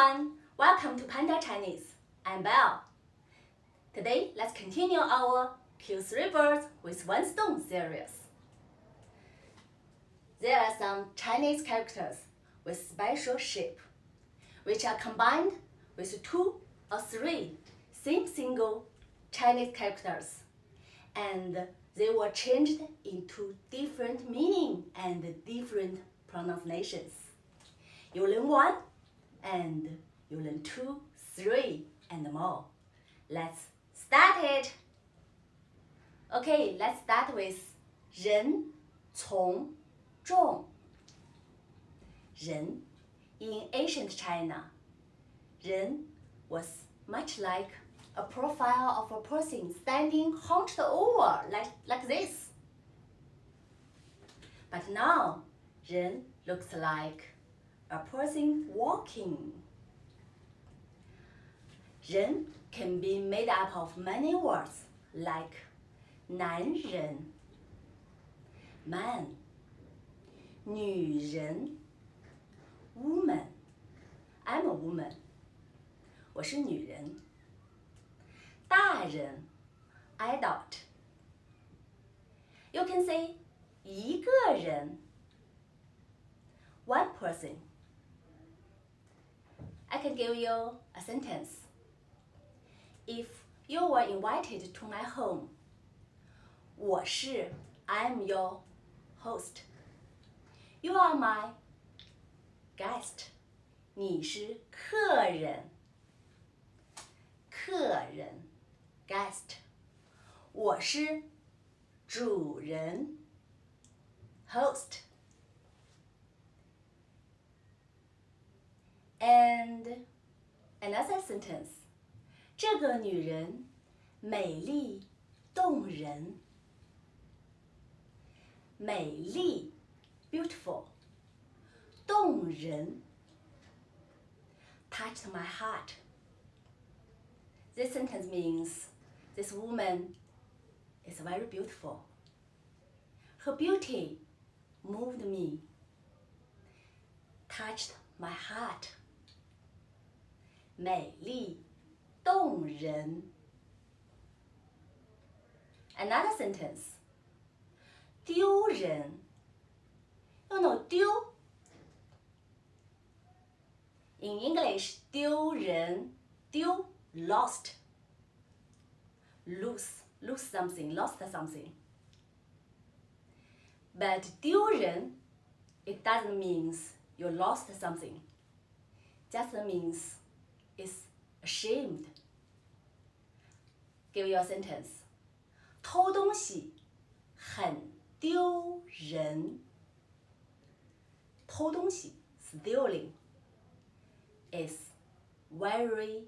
everyone, welcome to Panda Chinese. I'm Belle. Today, let's continue our Kill 3 Birds with 1 Stone series. There are some Chinese characters with special shape, which are combined with 2 or 3 same single Chinese characters, and they were changed into different meaning and different pronunciations. You learn 1, and you learn 2, 3, and more. Let's start it. Okay, let's start with 人从众. 人 in ancient China, 人 was much like a profile of a person standing hunched over like this. But now, 人 looks like a person walking. 人 can be made up of many words like 男人 man, 女人 woman, I'm a woman, 我是女人。大人 adult. You can say 一个人 one person. I can give you a sentence. If you were invited to my home, 我是 I'm your host. You are my guest. 你是客人。客人 guest. 我是主人 host. And another sentence. 这个女人美丽动人。美丽 beautiful. 动人 touched my heart. This sentence means this woman is very beautiful. Her beauty moved me, touched my heart. 美丽动人。Another sentence. 丢人 You know 丢 In English, 丢人丢 lost. Lose something, lost something. But 丢人 it doesn't mean you lost something. Just means it's ashamed. Give you a sentence. 偷东西很丢人。偷东西 stealing is very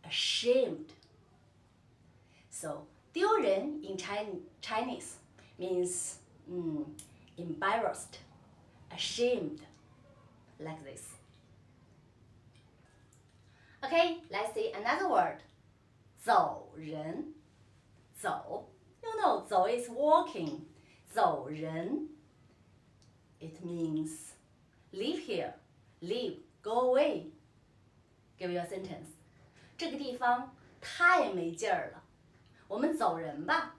ashamed. So 丢人 in Chinese means embarrassed, ashamed, like this. Okay, let's see another word. 走人走 You know 走 is walking. 走人 it means leave here, leave, go away. Give you a sentence. 这个地方太没劲儿了，我们走人吧。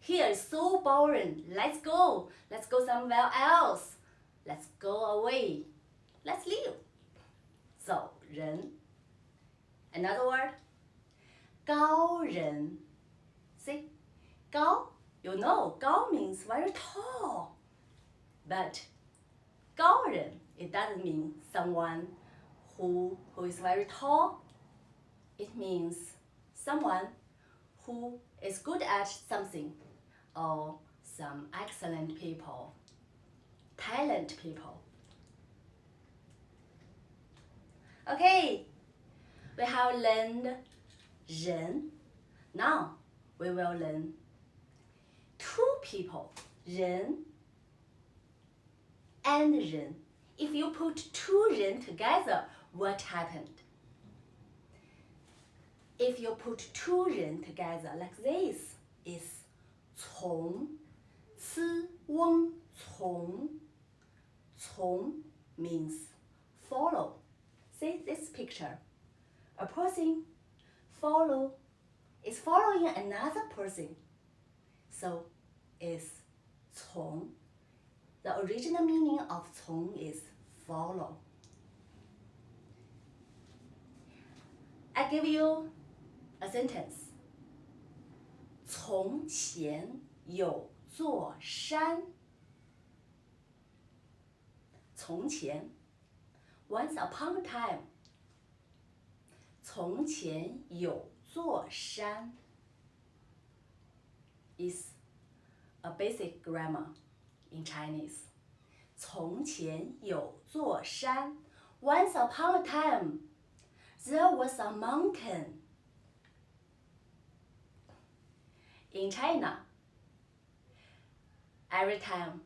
Here is so boring. Let's go somewhere else. Let's go away. Let's leave. 走人。Another word. 高人 See, 高 You know, 高 means very tall. But 高人 it doesn't mean someone who is very tall. It means someone who is good at something or some excellent people, talent people. Okay, we have learned 人. Now we will learn 2 people, 人 and 人. If you put 2 人together, what happened? If you put 2 人together like this, is 从吃翁从 从 means follow See this picture. A person is following another person. So it's 从. The original meaning of 从 is follow. I give you a sentence. 从前有座山。从前 Once upon a time. 从前有座山 is a basic grammar in Chinese. 从前有座山 Once upon a time, there was a mountain. In China, every time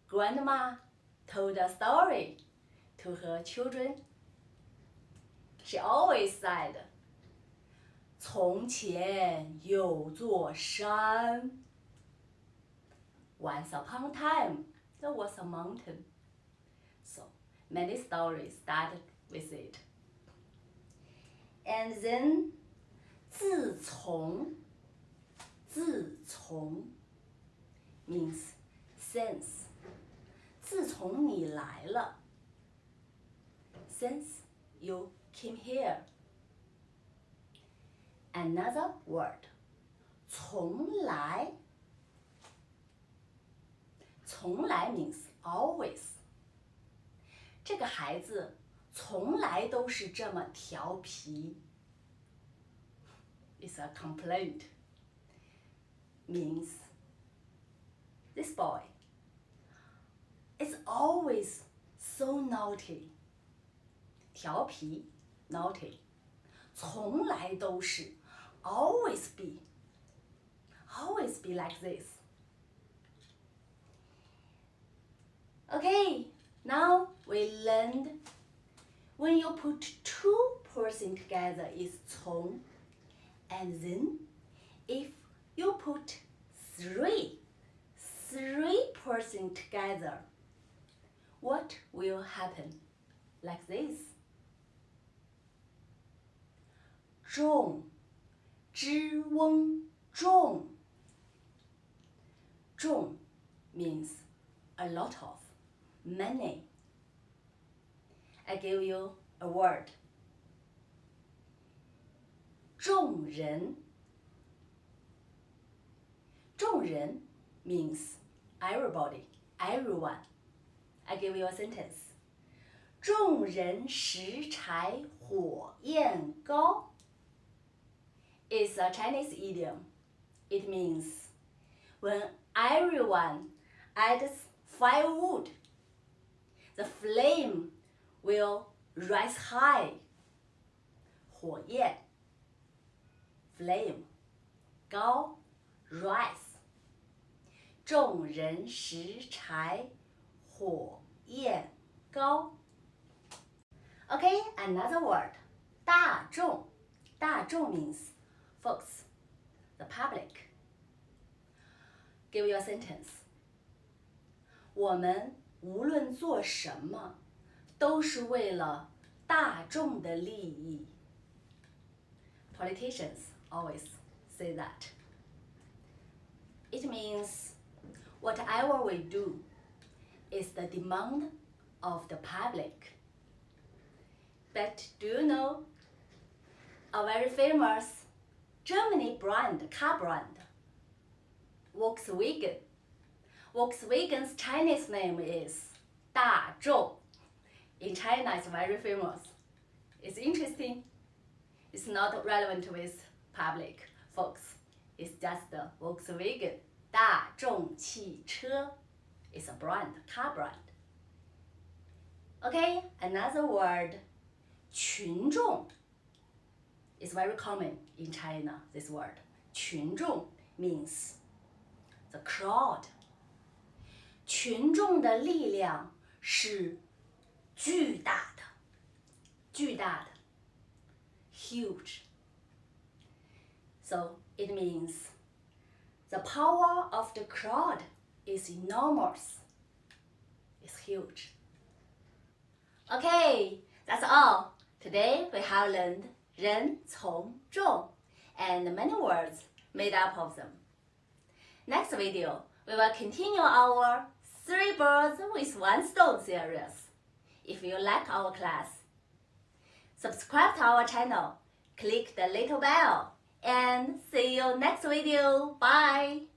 grandma told a story to her children, she always said, 从前有座山 Once upon a time, there was a mountain. So many stories started with it. And then 自从 means since. 自从你来了 Since you came here. Another word. 从来 从来 means always. 这个孩子从来都是这么调皮 It's a complaint. Means this boy is always so naughty. 调皮 naughty. 从来都是 always be like this. Okay, now we learned when you put two persons together is 从, and then if you put three persons together, what will happen? Like this. 众之翁众 众 means a lot of, many. I give you a word. 众人 众人 means everybody, everyone. I give you a sentence. 众人拾柴火焰高 is a Chinese idiom. It means when everyone adds firewood, the flame will rise high. 火焰 flame 高 rise. 众人拾柴火焰高 Okay, another word. 大众 大众 means folks, the public. Give you a sentence. 我们无论做什么都是为了大众的利益 Politicians always say that. It means whatever we do is the demand of the public. But do you know a very famous Germany brand, car brand, Volkswagen? Volkswagen's Chinese name is 大众. In China, it's very famous. It's interesting. It's not relevant with public folks. It's just the Volkswagen 大众汽车. It's a brand, car brand. Okay, another word. 群众 is very common in China, this word. 群众 means the crowd. 群众的力量是巨大的 huge. So it means the power of the crowd is enormous. It's huge. Okay, That's all. Today we have learned 人从众 and many words made up of them. Next video, we will continue our 3 birds with 1 stone series. If you like our class, subscribe to our channel, click the little bell, and see you next video. Bye!